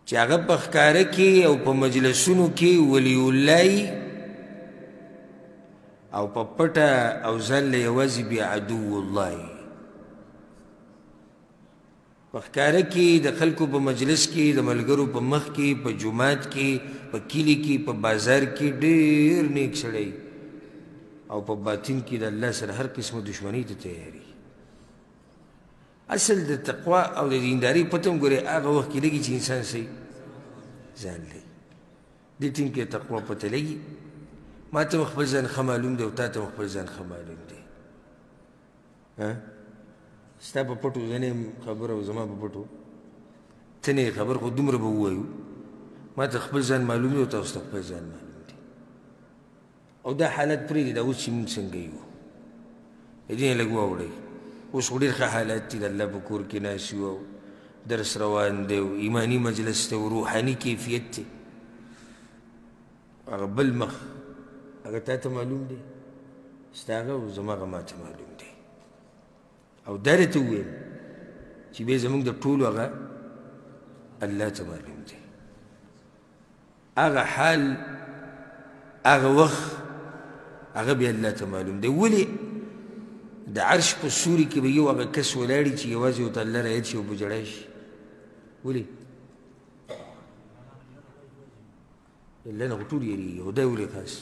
چې هغه په ښکاره کې او په مجلسونو کې ولی الله او په پټه او ځل یوازې بیا عدو الله په ښکاره کې د خلکو په مجلس کې د ملګرو په مخ کې په جومات کې په کلي کې په بازار کې ډېر نیک سړی او په باطن کې د الله سره هر قسمه دشمنۍ ته تیاري اصل د تقوا او د دینداري پته هم ګورې هغه وخت کې لګي چې انسان صحیح ځان لري دې ټیم کې تقوا پته لګي ما ته خپل ځان ښه معلوم دی او تا ته خپل ځان ښه معلوم دی ستا په پټو زه نه یم خبر او زما په پټو ته نه یې خبر خو دومره به ووایو ما ته خپل ځان معلوم دی او تاسو ته خپل ځان معلوم دی او دا حالت پرېږدي دا اوس چې مونږ څنګه یو د دې نه لږ واوړئ اوس خو ډېر ښه حالات دي د الله په کور کې ناست یو او درس روان دی او ایماني مجلس دی او روحاني کیفیت دی هغه بل مخ هغه تا ته معلوم دی ستا هغه او زما هغه ما ته معلوم دی او دا درته وویل چې بیا زموږ د ټولو هغه الله ته معلوم دی هغه حال هغه وخت هغه بیا الله ته معلوم دی ولې د عرش په سوري کې به یو هغه کس ولاړي چې یوازې ورته الله رایت شي او په ژړا شي ولې الله نه خو ټول یېرېږي خو دا ولې خاص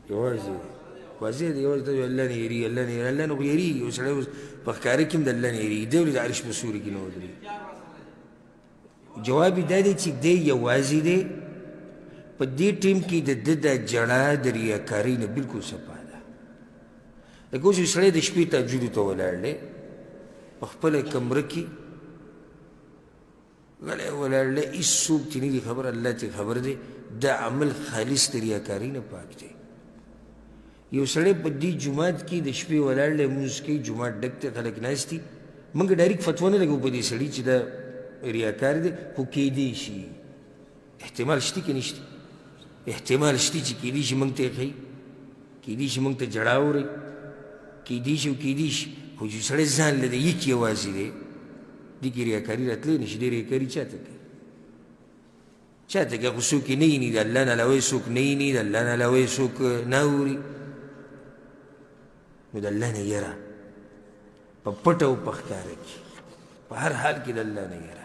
یوازې واضح دی یوازې ته الله نه یېرېږي الله نه یېرېږي الله نه خو یېرېږي یو سړی اوس په ښکاره کې هم د الله نه یېرېږي دی ولې د عرش په سوري کې نه ودرېږي جواب یې دا دی چې دی یوازې دی په دې ټیم کې د ده د جړا د ریاکارۍ نه بلکل صفا ده لکه اوس یو سړی د شپې تهجدو ته ولاړ دی په خپله کمره کې غلی ولاړ دی هېڅوک چې نه دي خبر الله ته خبر دی دا عمل خالص د ریاکارۍ نه پاک دی یو سړی په دې جومات کې د شپې ولاړ دی لمونځ کوي جومات ډک دی خلک ناست دي موږ ډایرکټ فتوا نه لګو په دې سړي چې دا ریاکار دی خو کیدی شي احتمال شته که نشته احتمال شته چې کیدی شي موږ ته یې ښایي کیدی شي موږ ته جړا اورئ کیدی شي او کیدی شي خو چې سړی ځان له د یک یوازې دی دې کې ریاکاري راتلی نه شي دې ریاکاري چا ته کوي چا ته کوي خو څوک یې نه ویني د الله نه علاوه څوک نه ویني د الله نه علاوه څوک نه اوري نو د الله نه یره په پټه او په ښکاره کې په هر حال کې د الله نه یره